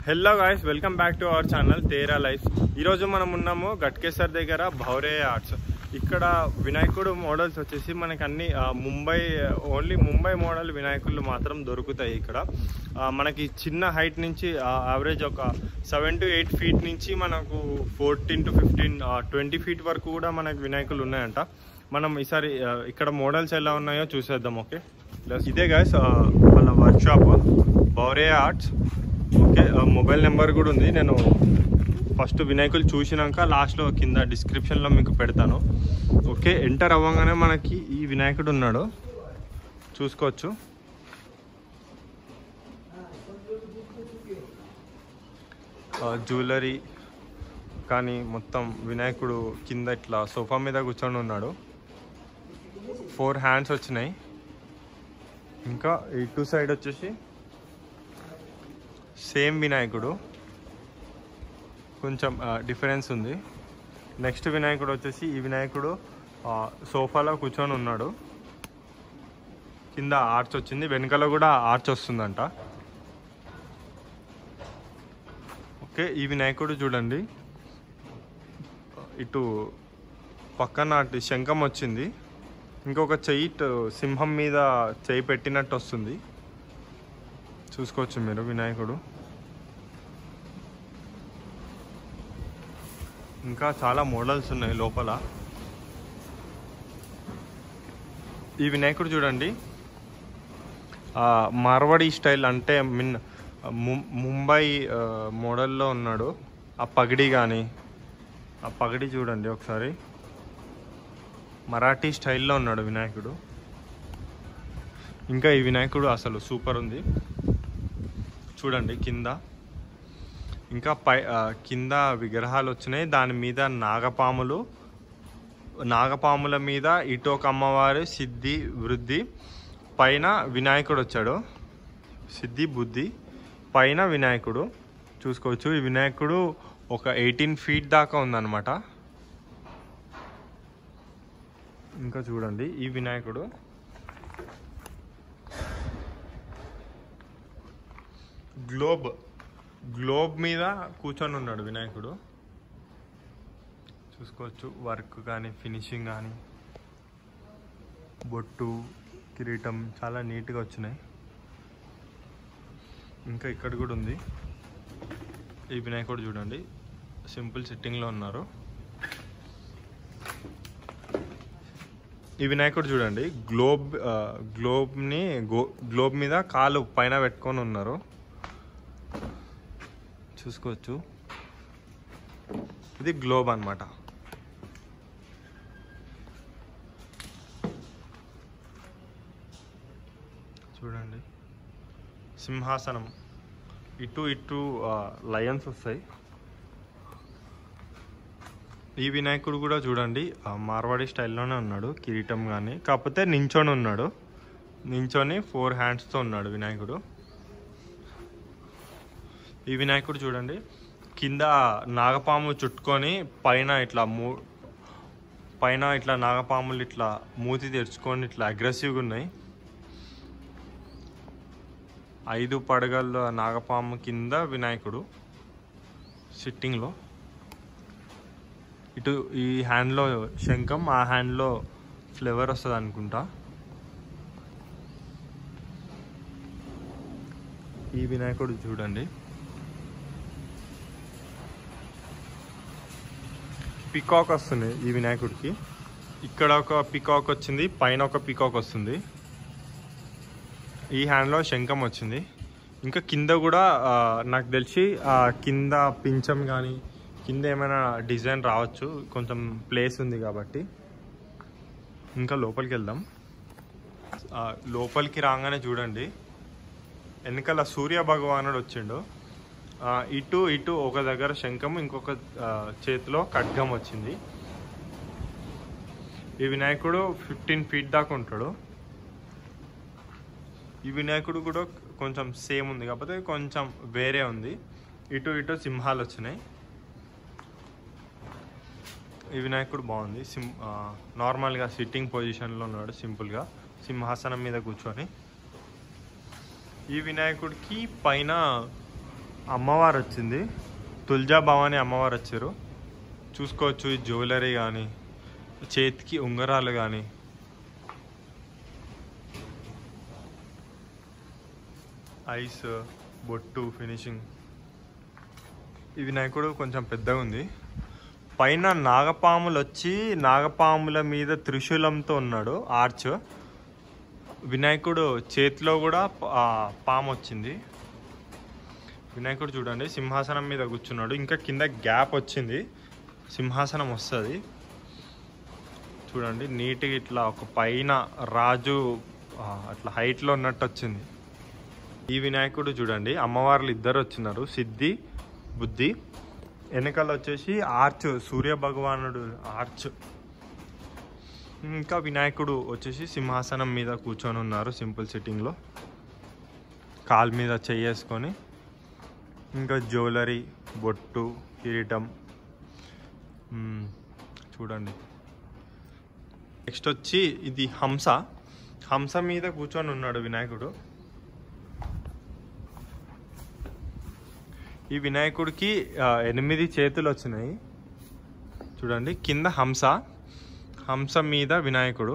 Hello guys, welcome back to our channel Tera life. ఈరోజు మనం ఉన్నాము గట్కేసర్ దగ్గర భౌరే ఆర్ట్స్. ఇక్కడ వినాయకుడు మోడల్స్ వచ్చేసి మనకి అన్ని ఓన్లీ ముంబై మోడల్ వినాయకులు మాత్రం దొరుకుతాయి ఇక్కడ. మనకి చిన్న హైట్ నుంచి యావరేజ్ ఒక 7 to 8 feet నుంచి మనకు 14 to 15 20 feet వరకు కూడా మనకు వినాయకులు ఉన్నాయంట. మనం ఈసారి ఇక్కడ మోడల్స్ ఎలా ఉన్నాయో చూసేద్దాం. ఓకే, ఇదే గాయ్స్ వాళ్ళ workshop Bhaure arts. Okay, mobile number కూడా ఉంది. నేను ఫస్ట్ వినాయకులు చూసినాక లాస్ట్లో కింద డిస్క్రిప్షన్లో మీకు పెడతాను. ఓకే, ఎంటర్ అవ్వగానే మనకి ఈ వినాయకుడు ఉన్నాడు, చూసుకోవచ్చు. జ్యువెలరీ కానీ మొత్తం వినాయకుడు కింద ఇట్లా సోఫా మీద కూర్చొని ఉన్నాడు. 4 hands వచ్చినాయి. ఇంకా ఇటు సైడ్ వచ్చేసి సేమ్ వినాయకుడు, కొంచెం డిఫరెన్స్ ఉంది. నెక్స్ట్ వినాయకుడు వచ్చేసి ఈ వినాయకుడు సోఫాలో కూర్చొని ఉన్నాడు. కింద ఆర్చ్ వచ్చింది, వెనకాల కూడా ఆర్చ్ వస్తుందంట. ఓకే, ఈ వినాయకుడు చూడండి, ఇటు పక్కన శంఖం వచ్చింది, ఇంకొక చెయ్యి సింహం మీద చెయ్యి పెట్టినట్టు వస్తుంది, చూసుకోవచ్చు మీరు వినాయకుడు. ఇంకా చాలా మోడల్స్ ఉన్నాయి లోపల. ఈ వినాయకుడు చూడండి, మార్వాడి స్టైల్, అంటే ముంబై మోడల్లో ఉన్నాడు. ఆ పగిడి కానీ, ఆ పగిడి చూడండి ఒకసారి, మరాఠీ స్టైల్లో ఉన్నాడు వినాయకుడు. ఇంకా ఈ వినాయకుడు అసలు సూపర్ ఉంది చూడండి. కింద ఇంకా కింద విగ్రహాలు వచ్చినాయి, దాని మీద నాగపాముల మీద ఇటు ఒక అమ్మవారు సిద్ధి వృద్ధి, పైన వినాయకుడు వచ్చాడు, సిద్ధి బుద్ధి, పైన వినాయకుడు చూసుకోవచ్చు. ఈ వినాయకుడు ఒక 18 feet దాకా ఉందన్నమాట. ఇంకా చూడండి ఈ వినాయకుడు గ్లోబ్ మీద కూర్చొని ఉన్నాడు వినాయకుడు, చూసుకోవచ్చు. వర్క్ కానీ, ఫినిషింగ్ కానీ, బొట్టు, కిరీటం చాలా నీట్గా వచ్చినాయి. ఇంకా ఇక్కడ కూడా ఉంది. ఈ వినాయకుడు చూడండి, సింపుల్ సిట్టింగ్లో ఉన్నారు. ఈ వినాయకుడు చూడండి, గ్లోబ్ మీద కాలు పైన పెట్టుకొని ఉన్నారు, చూసుకోవచ్చు. ఇది గ్లోబ్ అన్నమాట. చూడండి, సింహాసనం, ఇటు లయన్స్ వస్తాయి. ఈ వినాయకుడు కూడా చూడండి, మార్వాడి స్టైల్లోనే ఉన్నాడు, కిరీటం కానీ, కాకపోతే నించొని ఉన్నాడు. నించొని 4 handsతో ఉన్నాడు వినాయకుడు. ఈ వినాయకుడు చూడండి, కింద నాగపాము చుట్టుకొని పైన ఇట్లా నాగపాములు ఇట్లా మూతి తెరుచుకొని ఇట్లా అగ్రెసివ్గా ఉన్నాయి. 5 పడగల నాగపాము కింద వినాయకుడు సిట్టింగ్లో. ఇటు ఈ హ్యాండ్లో శంఖం, ఆ హ్యాండ్లో ఫ్లేవర్ వస్తుంది అనుకుంటా. ఈ వినాయకుడు చూడండి, పికాక్ వస్తుంది ఈ వినాయకుడికి. ఇక్కడ ఒక పికాక్ వచ్చింది, పైన ఒక పికాక్ వస్తుంది. ఈ హ్యాండ్లో శంఖం వచ్చింది. ఇంకా కింద కూడా నాకు తెలిసి కింద పించం కానీ, కింద ఏమైనా డిజైన్ రావచ్చు, కొంచెం ప్లేస్ ఉంది కాబట్టి. ఇంకా లోపలికి వెళ్దాం. లోపలికి రాగానే చూడండి, వెనకాల సూర్య భగవానుడు వచ్చిండు. ఇటు ఒక దగ్గర శంఖం, ఇంకొక చేతిలో ఖడ్గం వచ్చింది. ఈ వినాయకుడు 15 feet దాకా ఉంటాడు. ఈ వినాయకుడు కూడా కొంచెం సేమ్ ఉంది, కాకపోతే కొంచెం వేరే ఉంది. ఇటు సింహాలు వచ్చినాయి. ఈ వినాయకుడు బాగుంది, నార్మల్గా సిట్టింగ్ పొజిషన్లో ఉన్నాడు, సింపుల్గా సింహాసనం మీద కూర్చొని. ఈ వినాయకుడికి పైన అమ్మవారు వచ్చింది, తుల్జా భవాని అమ్మవారు వచ్చారు. చూసుకోవచ్చు. ఈ జ్యువెలరీ కానీ, చేతికి ఉంగరాలు కానీ, ఐస్, బొట్టు, ఫినిషింగ్. ఈ వినాయకుడు కొంచెం పెద్దగా ఉంది. పైన నాగపాములు వచ్చి నాగపాముల మీద త్రిశూలంతో ఉన్నాడు ఆర్చ్. వినాయకుడు చేతిలో కూడా పాము వచ్చింది. వినాయకుడు చూడండి సింహాసనం మీద కూర్చున్నాడు. ఇంకా కింద గ్యాప్ వచ్చింది, సింహాసనం వస్తుంది. చూడండి నీట్గా ఇట్లా ఒక పైన రాజు అట్లా హైట్లో ఉన్నట్టు వచ్చింది. ఈ వినాయకుడు చూడండి అమ్మవార్లు ఇద్దరు వచ్చినారు, సిద్ధి బుద్ధి. వెనకాల వచ్చేసి ఆర్చ్, సూర్య భగవానుడు ఆర్చ్. ఇంకా వినాయకుడు వచ్చేసి సింహాసనం మీద కూర్చొని ఉన్నారు, సింపుల్ సిట్టింగ్లో, కాలు మీద చేసుకొని. ఇంకా జ్యువెలరీ, బొట్టు, కిరీటం చూడండి. నెక్స్ట్ వచ్చి ఇది హంస. హంస మీద కూర్చొని ఉన్నాడు వినాయకుడు. ఈ వినాయకుడికి 8 చేతులు వచ్చినాయి చూడండి. కింద హంస, హంస మీద వినాయకుడు,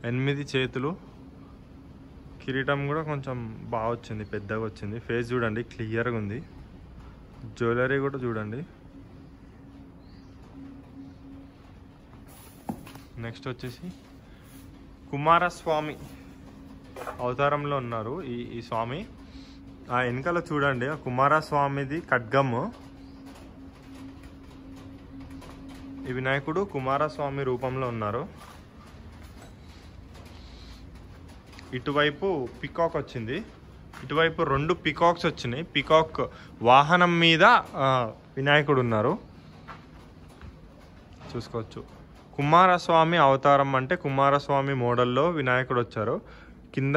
8 చేతులు. కిరీటం కూడా కొంచెం బాగా వచ్చింది, పెద్దగా వచ్చింది. ఫేస్ చూడండి క్లియర్గా ఉంది. జ్యువెలరీ కూడా చూడండి. నెక్స్ట్ వచ్చేసి కుమారస్వామి అవతారంలో ఉన్నారు ఈ స్వామి. ఆ వెనకాల చూడండి కుమారస్వామిది ఖడ్గము. ఈ వినాయకుడు కుమారస్వామి రూపంలో ఉన్నారు. ఇటువైపు పికాక్ వచ్చింది, ఇటువైపు 2 పికాక్స్ వచ్చినాయి. పికాక్ వాహనం మీద వినాయకుడు ఉన్నారు, చూసుకోవచ్చు. కుమారస్వామి అవతారం అంటే కుమారస్వామి మోడల్లో వినాయకుడు వచ్చారు. కింద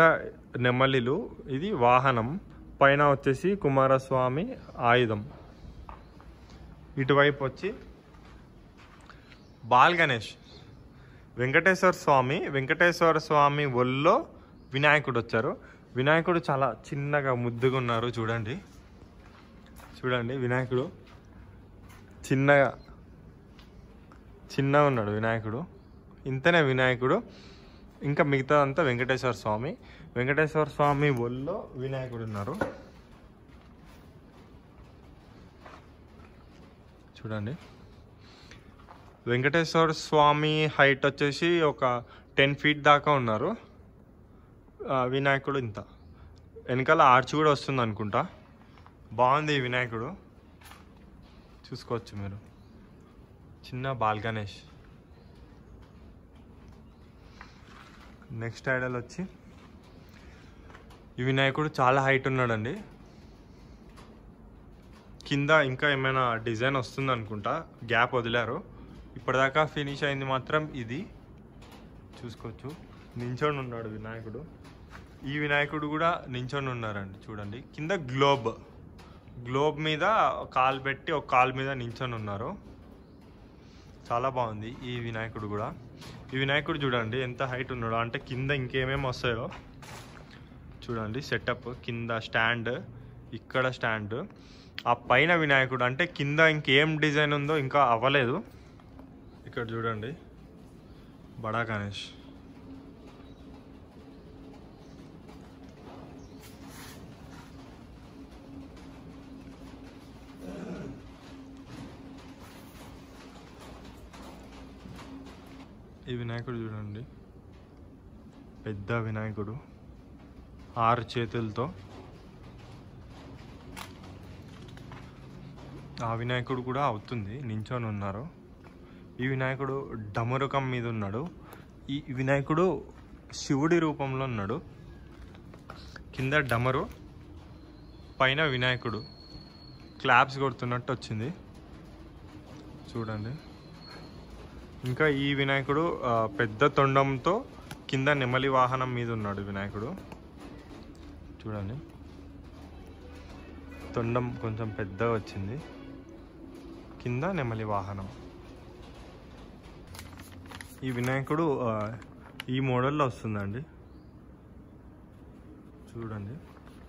నెమలిలు, ఇది వాహనం, పైన వచ్చేసి కుమారస్వామి ఆయుధం. ఇటువైపు వచ్చి బాల్ గణేష్, వెంకటేశ్వర స్వామి ఒళ్ళో వినాయకుడు వచ్చారు. వినాయకుడు చాలా చిన్నగా ముద్దుగా ఉన్నారు చూడండి. వినాయకుడు చిన్నగా ఉన్నాడు వినాయకుడు. ఇంతనే వినాయకుడు. ఇంకా మిగతా అంతా వెంకటేశ్వర స్వామి ఒళ్ళో వినాయకుడు ఉన్నారు చూడండి. వెంకటేశ్వర స్వామి హైట్ వచ్చేసి ఒక 10 feet దాకా ఉన్నారు. వినాయకుడు ఇంత. వెనకాల ఆర్చ్ కూడా వస్తుంది అనుకుంటా. బాగుంది ఈ వినాయకుడు, చూసుకోవచ్చు మీరు. చిన్న బాల్ గణేష్. నెక్స్ట్ ఐడల్ వచ్చి ఈ వినాయకుడు చాలా హైట్ ఉన్నాడండి. కింద ఇంకా ఏమైనా డిజైన్ వస్తుంది అనుకుంటా, గ్యాప్ వదిలారు. ఇప్పటిదాకా ఫినిష్ అయింది మాత్రం ఇది, చూసుకోవచ్చు. నించొని ఉన్నాడు వినాయకుడు. ఈ వినాయకుడు కూడా నించొని ఉన్నారండి చూడండి. కింద గ్లోబ్ మీద కాలు పెట్టి ఒక కాలు మీద నించొని ఉన్నారు. చాలా బాగుంది ఈ వినాయకుడు కూడా. ఈ వినాయకుడు చూడండి ఎంత హైట్ ఉన్నాడో. అంటే కింద ఇంకేమేమి వస్తాయో చూడండి. సెటప్ కింద స్టాండ్, ఇక్కడ స్టాండ్, ఆ పైన వినాయకుడు. అంటే కింద ఇంకేం డిజైన్ ఉందో ఇంకా అవ్వలేదు. ఇక్కడ చూడండి బడా గణేష్. ఈ వినాయకుడు చూడండి, పెద్ద వినాయకుడు, 6 చేతులతో. ఆ వినాయకుడు కూడా అవుతుంది, నించొని ఉన్నారు. ఈ వినాయకుడు డమరుకం మీద ఉన్నాడు. ఈ వినాయకుడు శివుడి రూపంలో ఉన్నాడు. కింద డమరు, పైన వినాయకుడు క్లాప్స్ కొడుతున్నట్టు వచ్చింది చూడండి. ఇంకా ఈ వినాయకుడు పెద్ద తొండంతో కింద నెమలి వాహనం మీద ఉన్నాడు వినాయకుడు చూడండి. తొండం కొంచెం పెద్దగా వచ్చింది, కింద నెమలి వాహనం. ఈ వినాయకుడు ఈ మోడల్లో వస్తుందండి చూడండి,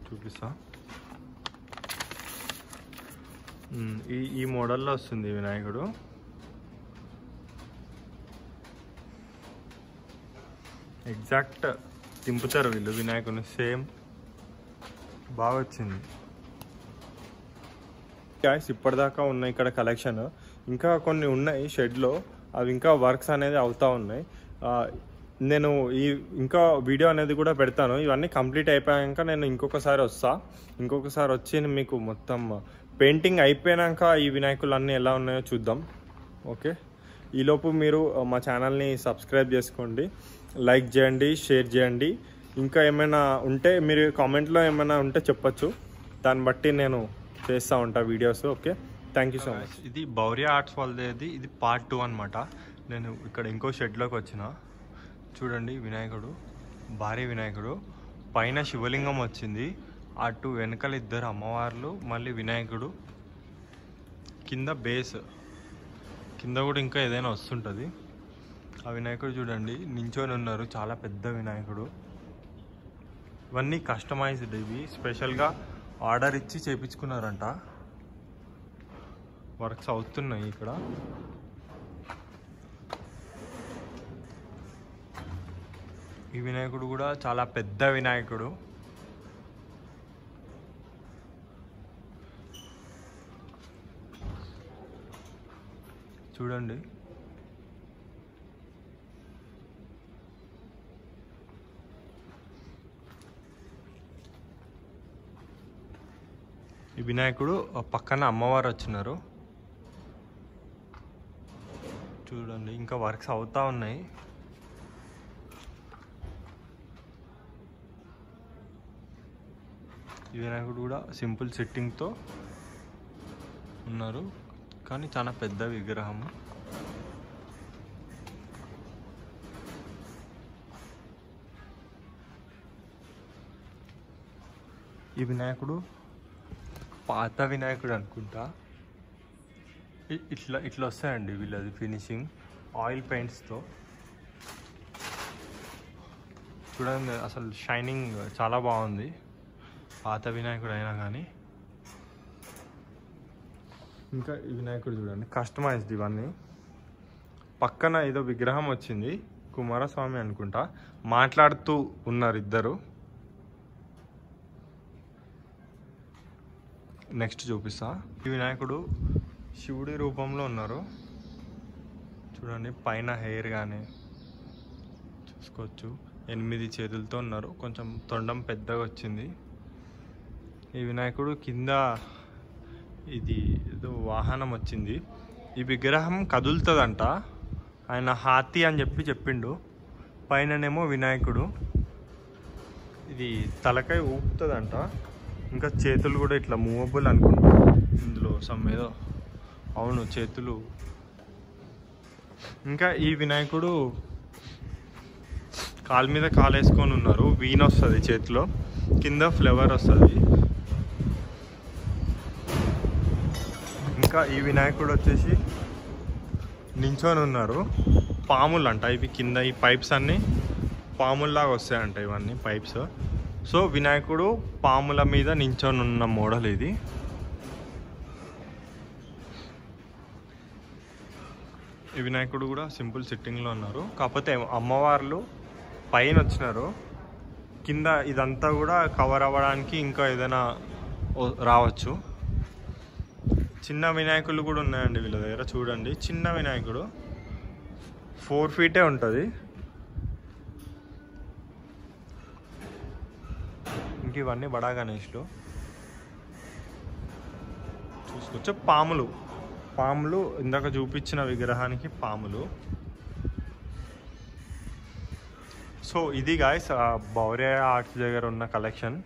చూపిస్తా. ఈ మోడల్లో వస్తుంది వినాయకుడు. ఎగ్జాక్ట్ తింపుతారు వీళ్ళు వినాయకుడిని, సేమ్ బాగా వచ్చింది. ఇప్పటిదాకా ఉన్నాయి ఇక్కడ కలెక్షన్, ఇంకా కొన్ని ఉన్నాయి షెడ్లో, అవి ఇంకా వర్క్స్ అనేది అవుతూ ఉన్నాయి. నేను ఇంకా వీడియో అనేది కూడా పెడతాను. ఇవన్నీ కంప్లీట్ అయిపోయాక నేను ఇంకొకసారి వచ్చి మీకు మొత్తం పెయింటింగ్ అయిపోయాక ఈ వినాయకులు అన్నీ ఎలా ఉన్నాయో చూద్దాం. ఓకే, ఈలోపు మీరు మా ఛానల్ని సబ్స్క్రైబ్ చేసుకోండి, లైక్ చేయండి, షేర్ చేయండి. ఇంకా ఏమైనా ఉంటే మీరు కామెంట్లో ఏమైనా ఉంటే చెప్పచ్చు, దాన్ని బట్టి నేను చేస్తూ ఉంటా videos. Okay, thank you so much. ఇది భౌర్య ఆర్ట్స్ వాళ్ళది, ఇది పార్ట్ 2 అనమాట. నేను ఇక్కడ ఇంకో షెడ్లోకి వచ్చిన, చూడండి వినాయకుడు, భారీ వినాయకుడు, పైన శివలింగం వచ్చింది, అటు వెనకాల 2 అమ్మవార్లు, మళ్ళీ వినాయకుడు, కింద బేస్, కింద కూడా ఇంకా ఏదైనా వస్తుంటుంది. ఆ వినాయకుడు చూడండి నించొని ఉన్నారు, చాలా పెద్ద వినాయకుడు. ఇవన్నీ కస్టమైజ్డ్, ఇవి స్పెషల్గా ఆర్డర్ ఇచ్చి చేయించుకున్నారంట. వర్క్స్ అవుతున్నాయి ఇక్కడ. ఈ వినాయకుడు కూడా చాలా పెద్ద వినాయకుడు. చూడండి, ఈ వినాయకుడు పక్కన అమ్మవారు వచ్చినారు. చూడండి ఇంకా వర్క్స్ అవుతా ఉన్నాయి. ఈ వినాయకుడు కూడా సింపుల్ సెట్టింగ్తో ఉన్నారు, కానీ చాలా పెద్ద విగ్రహం. ఈ వినాయకుడు పాత వినాయకుడు అనుకుంటా. ఇట్లా వస్తాయండి వీళ్ళది ఫినిషింగ్, ఆయిల్ పెయింట్స్తో. చూడండి అసలు షైనింగ్ చాలా బాగుంది, పాత వినాయకుడు అయినా కానీ. ఇంకా ఈ వినాయకుడు చూడండి కస్టమైజ్డ్. ఇవన్నీ పక్కన ఏదో విగ్రహం వచ్చింది, కుమారస్వామి అనుకుంటా, మాట్లాడుతూ ఉన్నారు 2. నెక్స్ట్ చూపిస్తా. ఈ వినాయకుడు శివుడి రూపంలో ఉన్నారు, చూడండి పైన హెయిర్ కానీ చూసుకోవచ్చు. 8 చేతులతో ఉన్నారు, కొంచెం తొండం పెద్దగా వచ్చింది. ఈ వినాయకుడు కింద ఇది ఏదో వాహనం వచ్చింది. ఈ విగ్రహం కదులుతుందంట, ఆయన హాతీ అని చెప్పిండు. పైననేమో వినాయకుడు, ఇది తలకాయ ఊపుతుందంట. ఇంకా చేతులు కూడా ఇట్లా మూవబుల్ అనుకుంటా, ఇందులో సమ్ ఏదో, అవును చేతులు. ఇంకా ఈ వినాయకుడు కాలు మీద కాలు వేసుకొని ఉన్నారు, వీణ వస్తుంది చేతిలో, కింద ఫ్లవర్ వస్తుంది. ఇంకా ఈ వినాయకుడు వచ్చేసి నించొని ఉన్నారు, పాములు అంట ఇవి. కింద ఈ పైప్స్ అన్నీ పాముల్లాగా వస్తాయంట, ఇవన్నీ పైప్స్. సో వినాయకుడు పాముల మీద నించొని ఉన్న మోడల్ ఇది. ఈ వినాయకుడు కూడా సింపుల్ సిట్టింగ్లో ఉన్నారు, కాకపోతే అమ్మవార్లు పైన వచ్చినారు. కింద ఇదంతా కూడా కవర్ అవ్వడానికి ఇంకా ఏదైనా రావచ్చు. చిన్న వినాయకులు కూడా ఉన్నాయండి వీళ్ళ దగ్గర. చూడండి చిన్న వినాయకుడు 4 ఫీటే ఉంటుంది. ఇంక ఇవన్నీ బడా గణేష్లు చూసుకోవచ్చు. పాములు ఇందాక చూపించిన విగ్రహానికి పాములు. సో ఇది గాయస్ భౌర్య ఆర్ట్స్ దగ్గర ఉన్న కలెక్షన్.